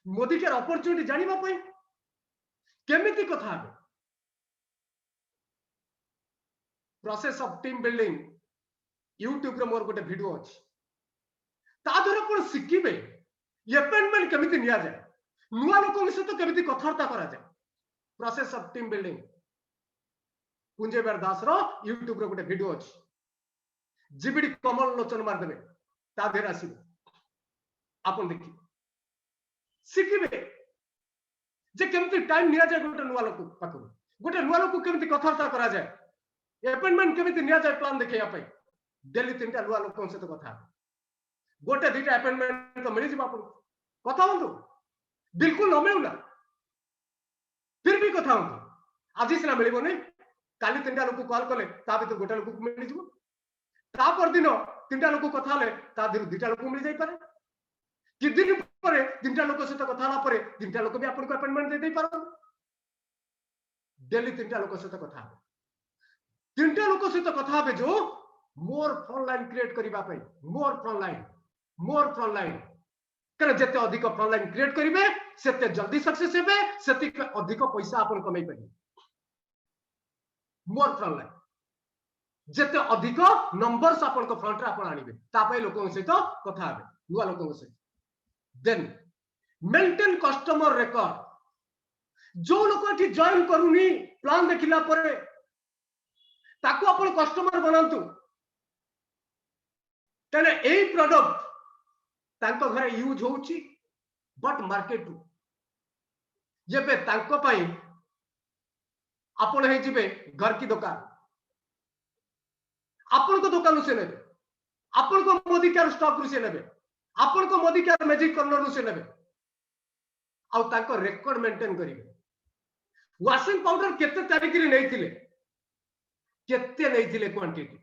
मोदी के अपॉर्चुनिटी जानिबा पे केमिति कथा हे process of team building YouTube रे मोर गोटे वीडियो अछि ता धरे कोन सिखिबे अपॉइंटमेंट केमिति निया जाय नुआ लोक के सहित केमिति कथार्ता करा जाय process of team building Kunjabir Das रो यूट्यूब रे गोटे वीडियो अछि जीबीडी कमल लोचन मार देबे ता धेर आसीबे आपन देखि सिखिबे जे केमिति टाइम निया जाय गोटे नुआ लोक पाखु गोटे नुआ लोक केमिति कथार्ता करा जाय अपॉइंटमेंट केमिति निया जाय प्लान देखैया पई डेली तीनटा नुआ लोक सहित कथा गोटे दुटा अपॉइंटमेंट तो मिल जिबा आपन कथा हंतु बिल्कुल न मिलुना फिर भी कथा हंतु आज सिना मिलिबो नै काली तीनटा लोक कॉल कले ता भीतर गोटे लोक को मिल जिवो ता पर दिन तीनटा लोक कथा ले ता धीर दुटा लोक मिल जाई पारे कि दिन परे तीनटा लोक सहित कथा ला परे तीनटा लोक भी आपन को अपॉइंटमेंट दे दे पारो डेली तीनटा लोक सहित कथा तीनटा लोक सहित कथा होबे जो मोर फ्रंट लाइन क्रिएट करिबा पई मोर फ्रंट लाइन कारण जिते अधिक फ्रंटलाइन क्रिएट करेंगे सेते जल्दी सक्सेस हेबे सेति अधिक पैसा आपन कमाई पारे मोर फ्रंटलाइन जिते अधिक नंबर्स आपन को फ्रंट रे आपन आनिबे तापय लोकन सहित कथा हेबे नुवा लोकन सहित देन मेंटेन कस्टमर रेकॉर्ड जो लोक एठी जॉइन करूनी प्लान देखिला परे ताको आपन कस्टमर बनांतु तने एई प्रोडक्ट तांको घरे यूज होउची बट मार्केट जेबे तांको पई आपण हे जिबे घर की दुकान आपण को दुकान से नेबे आपण को मोदी केयर स्टॉक से नेबे आपण को मोदी केयर मैजिक कॉर्नर से नेबे आ तांको रिकॉर्ड मेंटेन करिवे वाशिंग पाउडर केते तारीख रे नै थिले केते नै थिले क्वांटिटी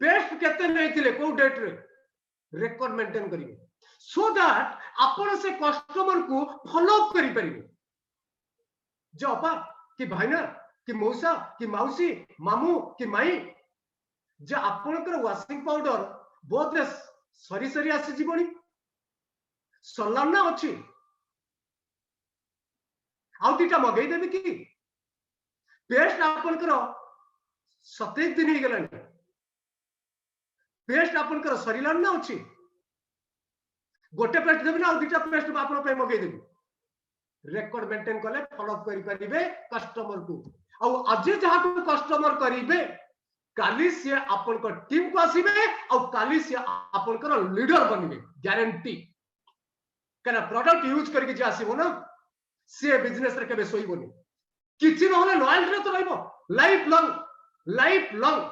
पेस्ट केते नै थिले को डेट रे रिकॉर्ड मेंटेन करिवे सो दैट आपण से कस्टमर को फॉलो अप करि परिवे जो अपा कि भाईना कि मौसा कि माउसी मामू कि माई जे आपनकर वाशिंग पाउडर बहुत सरी सरी आसी जीवनी सलाना अछि आउ दीटा मगै देबे कि पेस्ट आपनकर 27 दिन ही गेलानी पेस्ट आपनकर सरीलान ना अछि गोटे पेस्ट देबे ना आउ दीटा पेस्ट आपन पे मगै देबे रिकॉर्ड मेंटेन करले फॉलो अप करि परिबे कस्टमर को आउ आज जहा को कस्टमर करिवे काली से आपन को टीम को आसीबे और काली से आपन को लीडर बनिबे गारंटी कना प्रोडक्ट यूज करके जे आसीबो ना से बिजनेस रे केबे सोइबोनी किछि नहले लॉयल रे तो रहइबो लाइफ लॉन्ग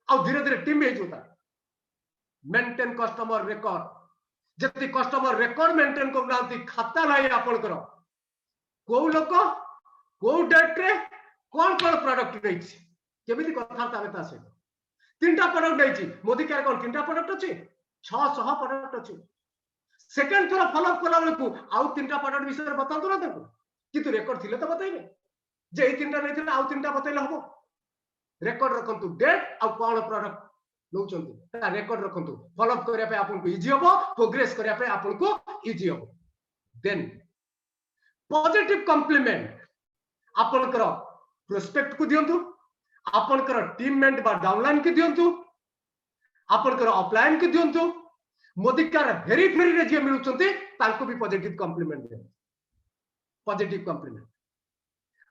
और धीरे धीरे टीम हे जोता मेंटेन कस्टमर रिकॉर्ड जति कस्टमर रिकॉर्ड मेंटेन करनांती खाता नाही आपन करो को लोक को डेट रे कोन कोन प्रोडक्ट नैछि केमिति कथार्ता बेता से तीनटा प्रोडक्ट नैछि मोदी केयर कोन तीनटा प्रोडक्ट अछि 600 प्रोडक्ट अछि सेकंड थोड़ा फॉलो अप कला बेलकू आउ तीनटा प्रोडक्ट विषय बतांतो ना ताको किंतु रिकॉर्ड थिले तो बताइबे जे ए तीनटा नै थिले आउ तीनटा बताइले हबो रिकॉर्ड रखंतु डेट आउ कोन प्रोडक्ट नौचंतु ता रिकॉर्ड रखंतु फॉलो अप करिया पे आपन को इजी हबो प्रोग्रेस करिया पे आपन को इजी हबो देन पॉजिटिव कॉम्प्लीमेंट आपन करो प्रोस्पेक्ट को दियंतु आपन करो टीम मेंट बा डाउनलाइन के दियंतु आपन करो ऑफलाइन के दियंतु मोदी केयर भेरी भेरी रे जे मिलुचंती तांको भी पॉजिटिव कॉम्प्लीमेंट दे पॉजिटिव कॉम्प्लीमेंट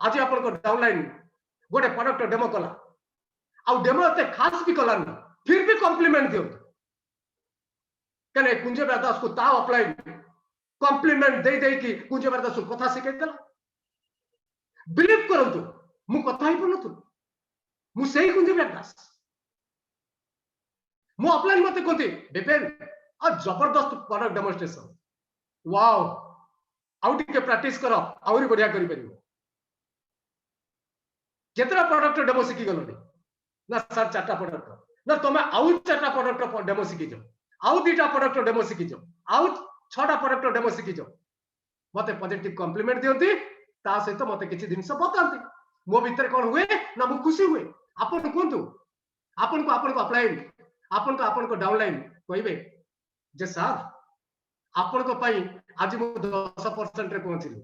आज आपन को डाउनलाइन गोटे प्रोडक्ट डेमो कला आ डेमो ते खास भी कला ना फिर भी कॉम्प्लीमेंट दियो कने कुंजे दास को ता ऑफलाइन कॉम्प्लीमेंट दे कि कुंजे दास को कथा सिखे देला बिलीव करंतु मु कथा ही पनतु मु सही कुंजे दास मु ऑफलाइन मते कोती डिपेंड आ जबरदस्त प्रोडक्ट डेमोन्स्ट्रेशन वाओ आउट के प्रैक्टिस करो आउरी बढ़िया करि परिबो केतरा प्रोडक्ट डेमो सिखि गलोनी ना सर चारटा प्रोडक्ट ना तमे आउ चारटा प्रोडक्ट डेमो सिखि जाओ आउ दीटा प्रोडक्ट डेमो सिखि जाओ आउ 6टा प्रोडक्ट डेमो सिखि जाओ मते पॉजिटिव कॉम्प्लीमेंट दियंती ता सहित मते किछि दिनस बतांती मो भीतर कोन हुए ना मु खुशी हुए आपन कोंतु आपन को अप्लाई आपन को डाउनलाइन कहबे जे सर आपन को पई आज मु 10% रे पहुंचली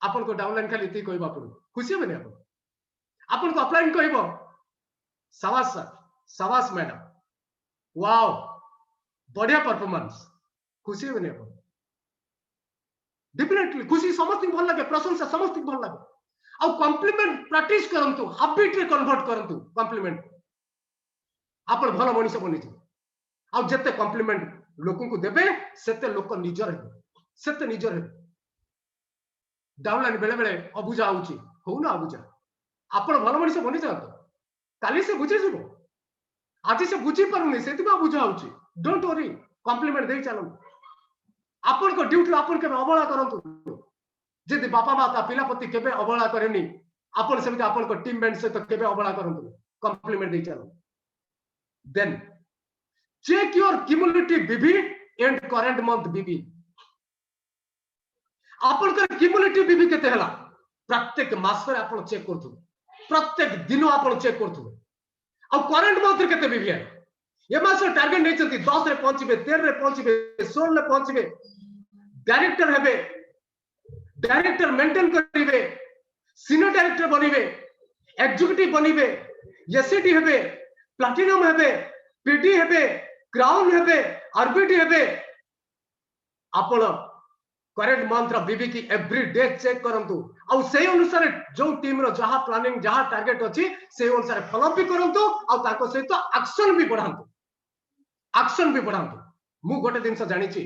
आपन को डाउनलाइन खाली ती कहबा पड़ो खुशी बने आपन को अप्लाई कहबो शाबाश सर शाबाश मैडम वाओ बढ़िया परफॉर्मेंस खुशी बने डेफिनेटली खुशी समस्त भल लगे प्रशंसा समस्त भल लगे आ कॉम्प्लीमेंट प्रैक्टिस करंतु हैबिट रे कन्वर्ट करंतु कॉम्प्लीमेंट आपन भल मनीष बनि जे आ जते कॉम्प्लीमेंट लोकन को देबे सेते लोक निजर हे सेते निजर हे डाउनलाइन बेले बेले अबुझा होउची हो ना अबुझा आपन भल मनीष बनि जातो काली से बुझे जिवो आज से बुझी पारुनी सेति बा बुझा होउची डोंट वरी कॉम्प्लीमेंट देई चलो आपन को ड्यूटी आपन के अवहेला करंतु जदि बापा माता पिला पति केबे अवहेला करेनी आपन सेमिति आपन को टीम मेंट से तो केबे अवहेला करंतु कॉम्प्लीमेंट देई चलो then check your cumulative BB and current month BB आपन का क्यूमुलेटिव बीबी केते हला प्रत्येक मास रे आपन चेक करथु प्रत्येक दिन आपन चेक करथु आ करंट मंथ रे केते बीबी है ये मास टार्गेट नहीं चलती 10 रे पहुंचबे 13 रे पहुंचबे 16 रे पहुंचबे डायरेक्टर हेबे डायरेक्टर मेंटेन करिवे सीनियर डायरेक्टर बनिवे एग्जीक्यूटिव बनिवे एसईडी हेबे प्लैटिनम हेबे पीडी हेबे क्राउन हेबे आरबीटी हेबे आपण करेक्ट मंत्र बीबी की एवरी डे चेक करंतु आ से अनुसार जो टीम रो जहां प्लानिंग जहां टारगेट अछि से अनुसार फॉलो भी करंतु आ ताको सहित एक्शन भी बढ़ांतु मु गोटे दिन से जानि छी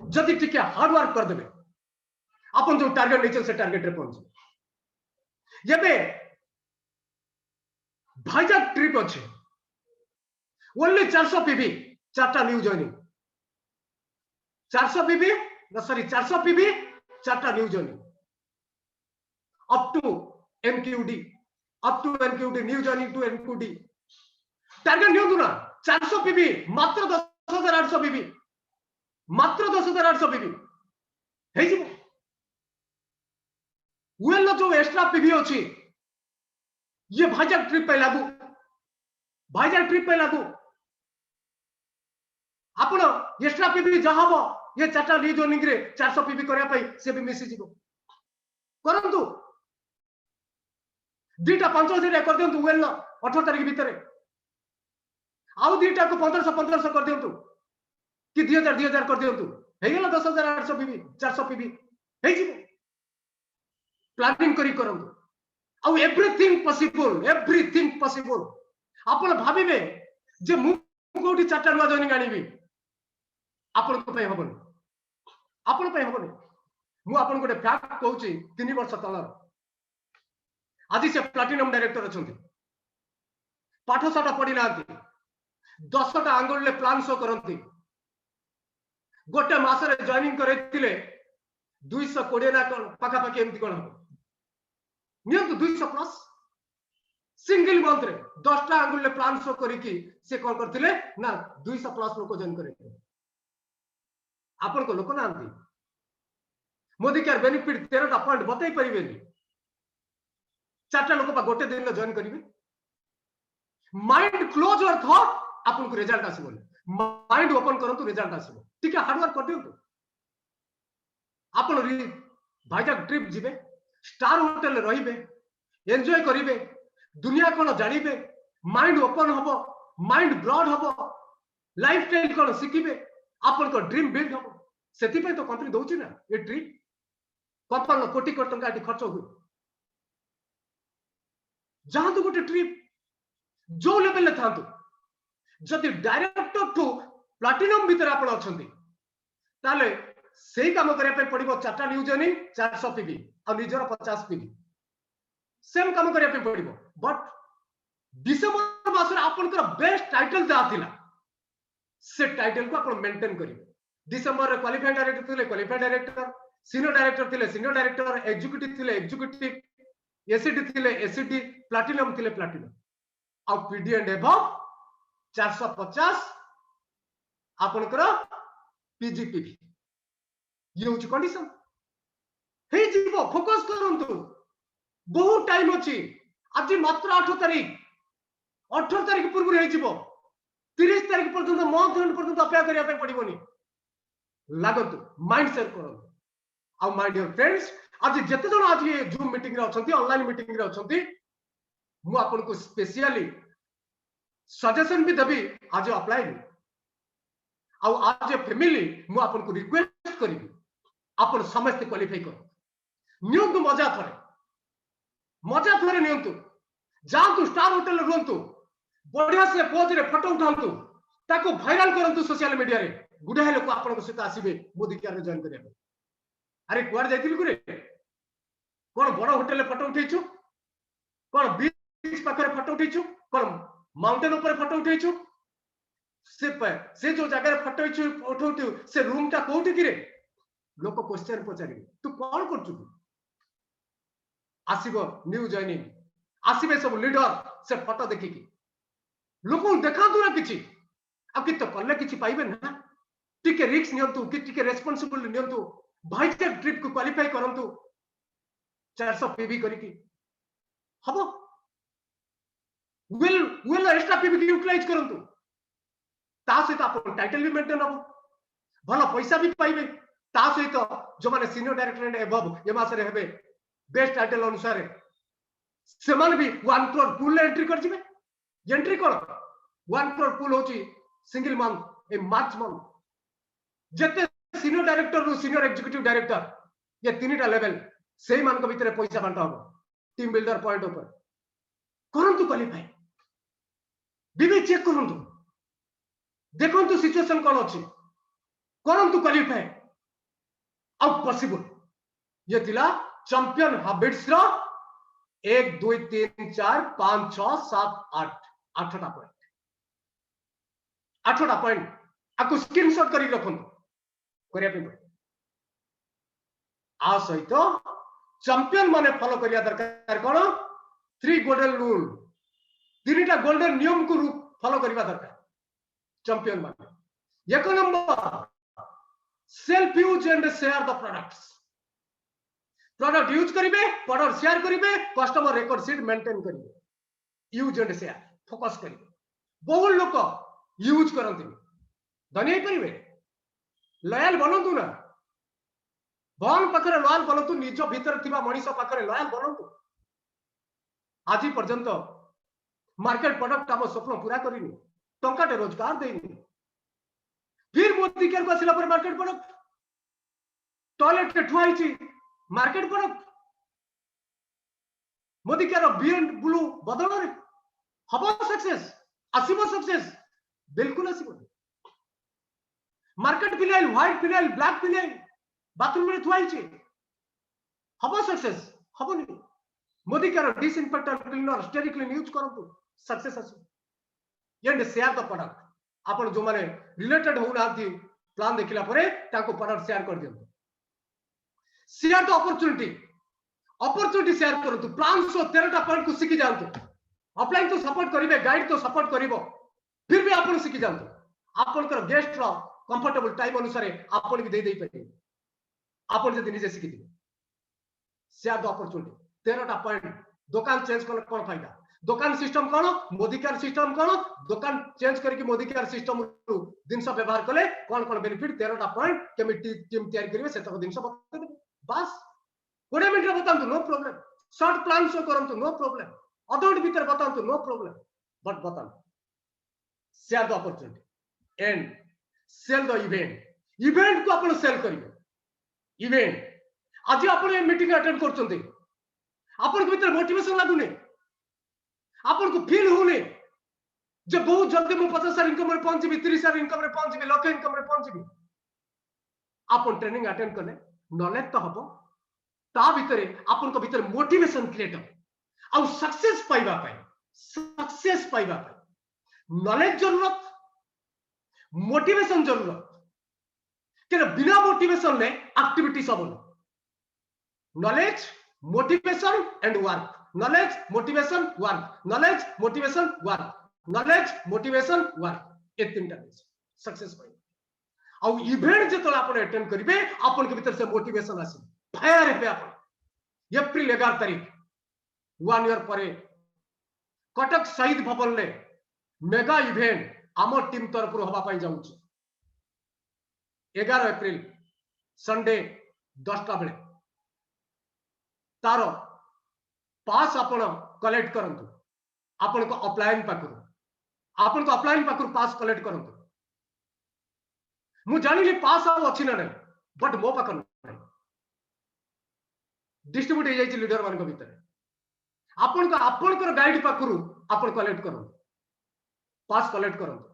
जदि टिके हार्ड वर्क कर देबे अपन जो टारगेट नहीं से टारगेट रे पहुंच येबे भाईजाग ट्रिप अछि ओनली 400 पीवी चारटा new joining 400 PV sorry 400 PV चारटा new joining up to MQD new joining to MQD target new ना 400 पीवी मात्र 10800 पीवी मात्र 10800 पीवी हे जी वेल जो एक्स्ट्रा पीवी अछि ये भाईजाग ट्रिप पे लागू आपण एक्स्ट्रा पीवी जहां हो ये चारटा न्यू जॉइनिंग रे 400 पीवी करया पई से भी मिसी जीवो करंतु दीटा 5000 कर दियंतु वेल 18 तारीख भीतर आउ दीटा को 1500 कर दियंतु कि 2000 कर दियंतु हे गेला 10800 पीवी 400 पीवी हे जीवो प्लानिंग करी करंतु आउ एवरीथिंग पॉसिबल आपण भाबिबे जे मु कोठी चारटा नुआ जॉइनिंग आनिबी आपण को पय हबन मु आपण गोटे फैक्ट कहूची 3 वर्ष तलर आज से प्लैटिनम डायरेक्टर अछंती पाठशाला पढ़ी नांती 10टा आंगुल ले प्लान शो करंती गोटे मास रे जॉइनिंग करैतिले 220 ना पाखा पाखी एमती कोन नियंतु 200 प्लस सिंगल मंथ रे 10टा आंगुल ले प्लान शो करिकी से कोन करथिले ना 200 प्लस लोक जॉइन करे आपन को लोक नांती मोदी केयर बेनिफिट 13टा पॉइंट बताई परिबेनी चारटा लोक पा गोटे दिन जॉइन करिवे माइंड क्लोज और थॉट आपन को रिजल्ट आसीबो माइंड ओपन करंतु रिजल्ट आसीबो ठीक है हार्ड वर्क कर दियंतु आपन भाईजाग ट्रिप जिबे स्टार होटल रहिबे एंजॉय करिवे दुनिया कोन जानिबे माइंड ओपन हबो माइंड ब्रॉड हबो लाइफस्टाइल कोन सिखिबे आपन को ड्रीम बिल्ड हबो सेति पे तो कंपनी दोउची ना ये ट्रिप कंपनी कोटी कोटी टंका खर्च हो जहां तो गोटे ट्रिप जो लेवल ले थांतु जदि डायरेक्टर टू प्लैटिनम भीतर आपण अछंती ताले सेही काम करिया पे पड़िबो चारटा न्यू जॉइनिंग 400 पीवी और निजर 50 पीवी सेम काम करिया पे पड़िबो बट डिसेंबर मास रे आपण कर बेस्ट टाइटल दा थिला से टाइटल को आपण मेंटेन करिवे डिसेंबर रे क्वालिफाइड डायरेक्टर थिले क्वालिफाइड डायरेक्टर सीनियर डायरेक्टर थिले सीनियर डायरेक्टर एग्जीक्यूटिव थिले एग्जीक्यूटिव एसीडी थिले एसीडी प्लैटिनम थिले प्लैटिनम और पीडी एंड एबव 450 आपण कर पीजीपीवी ये होची कंडीशन हे जीवो फोकस करंतु बहुत टाइम अछि आज मात्र 8 तारीख 18 तारीख पूर्व हे जीवो 30 तारीख पर्यंत मंथ एंड पर्यंत अपेक्षा करिया पे पड़िबोनी लागतु माइंड सेट करंतु आ माय डियर फ्रेंड्स आज जते जण आज ये जूम मीटिंग रे अछंती ऑनलाइन मीटिंग रे अछंती मु आपन को स्पेशली सजेशन भी दबी आज अप्लाई आ आज फैमिली मु आपन को रिक्वेस्ट करिबी आपन समस्त क्वालिफाई करो नियंतु मजा थरे नियंतु जांतु स्टार होटल रुंतु बढ़िया से पोज रे फोटो उठांतु ताको वायरल करंतु सोशल मीडिया रे गुडाहे लोक आपन को सहित आसीबे मोदी केयर रे जॉइन करिया अरे कुआर जाइतिल गुरे कोन बड़ होटल रे फोटो उठैछु कोन बीच पाखरे फोटो उठैछु कोन माउंटेन ऊपर फोटो उठैछु से जो जगह रे फोटो उठौतु से रूम ता कोठी कि रे लोक क्वेश्चन पचारिबे तू कोन करछु आसीबो न्यू जॉइनिंग आसीबे सब लीडर से फोटो देखि कि लोक देखातु ना किछि अब कि तो कल्ले किछि पाइबे ना टिके रिस्क नियंतु कि टिके रेस्पोंसिबल नियंतु भाईजाग ट्रिप को क्वालिफाई करंतु 400 पीवी करिकि हबो वेल एक्स्ट्रा पीवी यूटिलाइज करंतु ता सहित आप टाइटल भी मेंटेन हो भल पैसा भी पाइबे ता सहित जो माने सीनियर डायरेक्टर एंड एबव ए मासरे हेबे बेस्ट टाइटल अनुसार से माने भी 1 करोड़ पूल एंट्री कर जिवे एंट्री कोन 1 करोड़ पूल होची सिंगल मंथ ए मार्च मंथ जते सीनियर डायरेक्टर रो सीनियर एग्जीक्यूटिव डायरेक्टर ये तीनटा लेवल सेही मान को भीतर पैसा बांटा हो टीम बिल्डर पॉइंट ऊपर करंतु क्वालिफाई बीबी चेक करंतु देखंतु सिचुएशन कोन अछि करंतु क्वालिफाई आउ पॉसिबल ये थिला चैंपियन हैबिट्स रो 1 2 3 4 5 6 7 8 8टा पॉइंट 8टा पॉइंट आकु स्क्रीनशॉट करी रखंतु करिया पे आ सहित चैंपियन माने फॉलो करिया दरकार कोन 3 गोल्डन रूल तीनटा गोल्डन नियम को फॉलो करिवा दरकार चैंपियन माने एक number self use and share the products product use करिवे प्रोडक्ट शेयर करिवे कस्टमर रिकॉर्ड शीट मेंटेन करिवे यूज एंड शेयर फोकस करिवे बहुत लोक यूज करंती धनी परिवे लयल बनंतु ना भन पाखरे लयल बनंतु निज भीतर थिबा मनीष पाखरे लयल बनंतु आज पर्यंत मार्केट प्रोडक्ट हम स्वप्न पूरा करिनी टंकाटे रोजगार देनी फिर मोदी केयर को आसिला पर मार्केट प्रोडक्ट टॉयलेट के ठुआइची market product Modicare beyond blue बदल रे हबो सक्सेस आसीबो सक्सेस बिल्कुल आसीबो market phenyl white phenyl black phenyl bathroom में ठुआइची हबो सक्सेस हबोनी Modicare disinfectant cleaner stericlean use करंतु सक्सेस आसी एंड शेयर द प्रोडक्ट आपण जो माने रिलेटेड हो नाथि प्लान देखिला परे ताको प्रोडक्ट शेयर कर दियंतु शेयर द अपॉर्चुनिटी शेयर करंतु प्लान सो 13टा पॉइंट को सिखि जानतु ऑफलाइन तो सपोर्ट करिवे गाइड तो सपोर्ट करिवो फिर भी आपण सिखि जानतु आपण कर गेस्ट रो कंफर्टेबल टाइम अनुसार आपण भी दे पारे आपण जदि निजे सिखि दिबे शेयर द अपॉर्चुनिटी 13टा पॉइंट दुकान चेंज करले कोन फायदा दुकान सिस्टम कोन मोदी केयर सिस्टम कोन दुकान चेंज करके मोदी केयर सिस्टम दिन सब व्यवहार कले कोन कोन बेनिफिट 13टा पॉइंट कमिटी टीम तैयार करिवे से तक दिन सब बता देबे बस 20 मिनिट रे बतांतु no problem short plan show करंतु नो प्रॉब्लम अदर भीतर बतांतु नो प्रॉब्लम बट बतांतु share the opportunity and sell the event को अपन सेल करिवे इवेंट आज अपन ए मीटिंग अटेंड करचंती अपन के भीतर मोटिवेशन लागुने अपन को फील होने जब बहुत जल्दी मु 50,000 इनकम रे पहुंचबी 30,000 इनकम रे पहुंचबी लाख इनकम रे पहुंचबी अपन ट्रेनिंग अटेंड करने नॉलेज तो हबो ता भीतर अपन को भीतर मोटिवेशन क्रिएट हो आ सक्सेस पाइबा पाई नॉलेज जरूरत मोटिवेशन जरूरत के बिना मोटिवेशन ने एक्टिविटी सब knowledge motivation and work knowledge motivation work knowledge motivation work knowledge motivation work ए तीनटा सक्सेस पाई आ इवेंट जतल आपण अटेंड करिवे आपण के भीतर से मोटिवेशन आसी फायर हे आपण अप्रैल 11 तारीख 1 ईयर परे कटक शहीद भवन ले मेगा इवेंट आम टीम तरफ होबा पाई जाउची 11 अप्रैल संडे 10टा बेले तारो पास आपण कलेक्ट करंतु आपण को ऑफलाइन पाखरु पास कलेक्ट करंतु मु जानिली पास आ अछि ना नहीं बट मो पाखर नहीं डिस्ट्रीब्यूट हो जाई लीडर मान को भीतर आपण को गाइड पाखरु आपण कलेक्ट करंतु पास कलेक्ट करंतु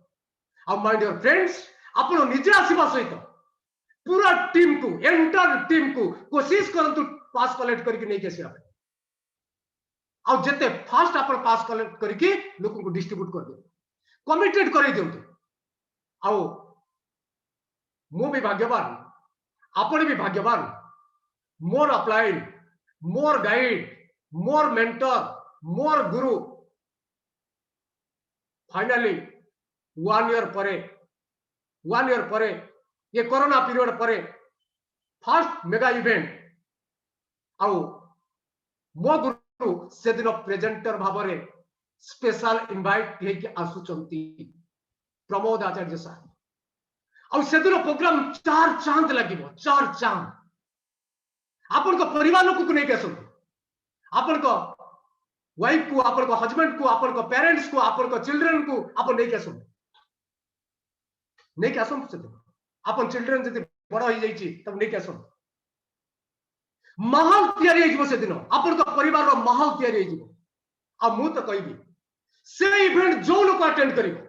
आ माय डियर फ्रेंड्स आपण निजे आसीबा सहित पूरा टीम को एंटायर टीम को कोशिश करंतु पास कलेक्ट करके नहीं केसिया आ जते फास्ट आपण पास कलेक्ट करके लोक को डिस्ट्रीब्यूट कर दे कमिटेड कर दियंतु आओ मो भी भाग्यवान आपण भी भाग्यवान मोर अपलाइन मोर गाइड मोर मेंटर मोर गुरु फाइनली 1 ईयर परे ये कोरोना पीरियड परे फर्स्ट मेगा इवेंट आओ मो गुरु से दिन प्रेजेंटर भाव में स्पेशल इनवाइट आसुचंती प्रमोद आचार्य साहब और से दिन प्रोग्राम 4 चांद लगे 4 चांद आपन को परिवार लोक को नहीं कैसो आपन को वाइफ को आपन को हस्बैंड को आपन को पेरेंट्स को आपन को चिल्ड्रन को आपन नहीं कैसो से आपन चिल्ड्रन जति बड़ा हो जाई छी तब नहीं कैसो माहौल तैयारी हो से दिन आपन को परिवार रो माहौल तैयारी हो आ मु तो कहबी से इवेंट जो लोक अटेंड करिवो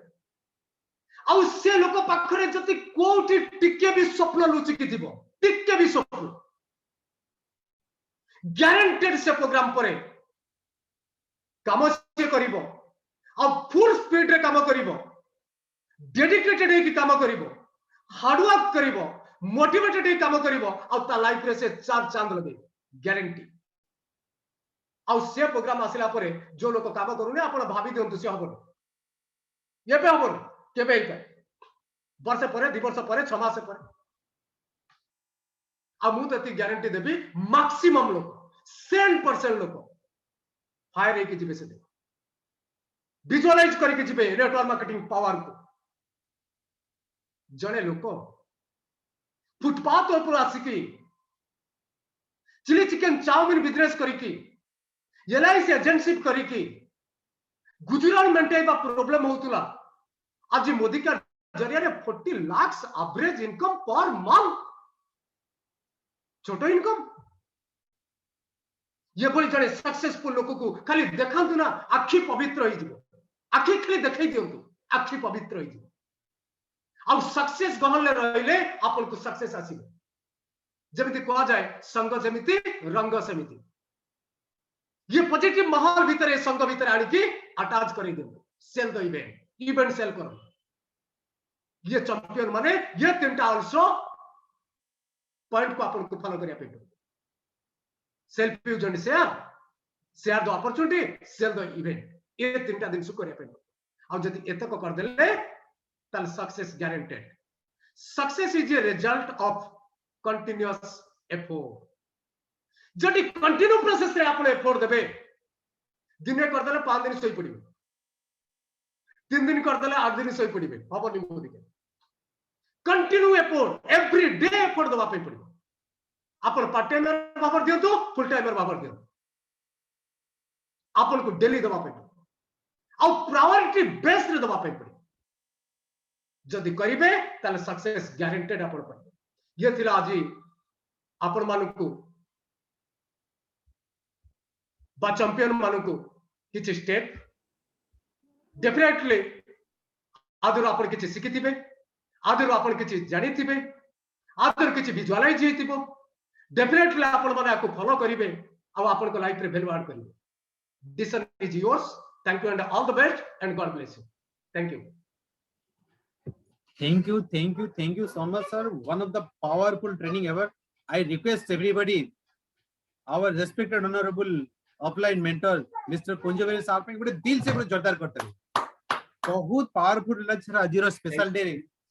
आ से लोक पाखरे जति कोठी टिके भी स्वप्न लुचि कि थिबो टिके भी स्वप्न ग्यारंटेड से प्रोग्राम पर काम से करिवो आ फुल स्पीड रे काम करिवो डेडिकेटेड है कि काम करिवो हार्ड वर्क करिवो मोटिवेटेड है काम करिवो आ ता लाइफ रे से 4 चांद लगे गारंटी आ से प्रोग्राम आसिला परे जो लोक काम करूने आपण भाभी दियंतु से हबो ये पे हबो केबे इता वर्ष परे 2 वर्ष परे 6 मास परे आ मु तति गारंटी देबी मैक्सिमम लोक 100% लोक फायर है कि जिबे से विजुअलाइज करके जिबे नेटवर्क मार्केटिंग पावर को जने लोक फुटपाथ ऊपर आसिकी चिली चिकन चाउमिन बिजनेस करिकी एलआईसी एजेंटशिप करिकी गुजरात मेंटेन प्रॉब्लम होतुला आज मोदी का जरिया रे 40 lakh average income per month छोटो इनकम ये बोली जड़े सक्सेसफुल लोक को खाली देखंतु ना आखि पवित्र हो जिवो आखि खाली देखै दियंतु आखि पवित्र हो जिवो आ सक्सेस गहले रहले आपन को सक्सेस आसीबो जेमिति कहा जाए संग जेमिति रंग सेमिति ये पॉजिटिव माहौल भीतर संग भीतर आनी की अटैच कर सेल द इवेंट सेल करो ये चैंपियन माने ये तीनटा आल्सो पॉइंट को अपन को फॉलो करिया पे self use and share the opportunity sell the event ये तीनटा दिन सु करिया पे आ जदी एतक कर देले तल success guaranteed success is a result of continuous effort जदि कंटिन्यू प्रोसेस रे आपण एफर्ट देबे दिने कर देले 5 दिन सोई पड़िबे 3 दिन कर देले 8 दिन सोई पड़िबे हबो निमो दिके continue effort every day effort दबा पे पड़िबो आपण पार्ट टाइमर बाबर दियंतु फुल टाइमर बाबर दियंतु आपण को डेली दबा पे आ प्रायोरिटी बेस्ड रे दबा पे पड़िबो जदि करिबे ताले सक्सेस गारंटेड आपण पर ये थिला आज आपण मानकु बा चैंपियन मानकु किछि स्टेप डेफिनेटली आदर आपण किछि सिखिथिबे आदर आपण किछि जानिथिबे आदर किछि विजुअलाइज हेतिबो डेफिनेटली आपण माने को फॉलो करिवे आ आपण को लाइफ रे वैल्यू ऐड करिवे this is yours thank you and all the best and God bless you thank you
Thank you so much, sir. One of the powerful training ever. I request everybody, our respected honorable offline mentor, Mr. Kunjaveri sir, पे बड़े दिल से बड़े जोरदार करते हैं. बहुत powerful लक्ष्य आज रो special day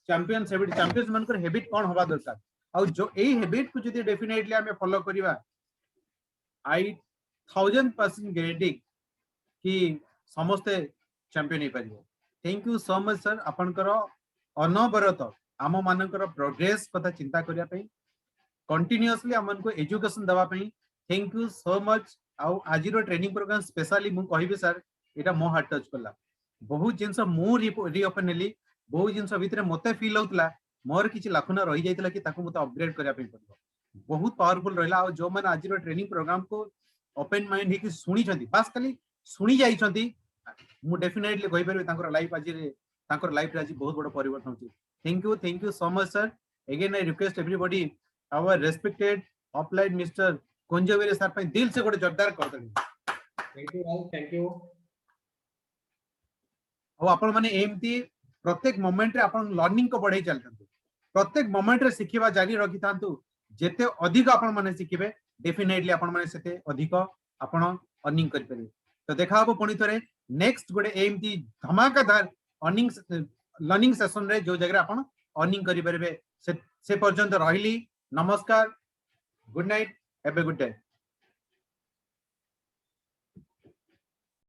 champions मन कर habit कौन हवा दरकार. और जो यही habit को जो definitely हमें follow करिवा, I 1000% guarantee कि समस्ते champion ही परियो. Thank you so much, sir. अपन करो अनवरत आम मानकर प्रोग्रेस कथा चिंता करिया पई कंटिन्यूअसली हमन को एजुकेशन दवा पई थैंक यू सो मच आज ट्रेनिंग प्रोग्राम स्पेशली मु कहिबे सर एटा मो हार्ट टच करला बहुत जिंस मु रीओपन नेली बहुत जिंस भीतर मते फील होतला मोर किछि लाखना रहि जाइतला कि ताको मते अपग्रेड करिया पई पड़ो बहुत पावरफुल रहला और जो माने आज ट्रेनिंग प्रोग्राम को ओपन माइंड हे कि सुनी छथि बस खाली सुनी जाई छथि मु डेफिनेटली कहि परबे तांकर लाइफ आज तांकर लाइफ रे आज बहुत बड़ परिवर्तन होची thank you so much sir again I request everybody our respected offline mister Kunjabir sir पे दिल से गोटे जोरदार कर देनी
थैंक यू
अब आपण माने एमती प्रत्येक मोमेंट रे आपण लर्निंग को बढ़ाई चलतंतु प्रत्येक मोमेंट रे सिखिबा जारी रखि थांतु जेते अधिक आपण माने सिखिबे डेफिनेटली आपण माने सेते अधिक आपण अर्निंग करि परिबे तो देखा हो पुणी थरे नेक्स्ट गोटे एमती धमाकादार अर्निंग लर्निंग सेशन रे जो जगह आपण अर्निंग करि परिबे से पर्यंत रहिली नमस्कार good night have a good day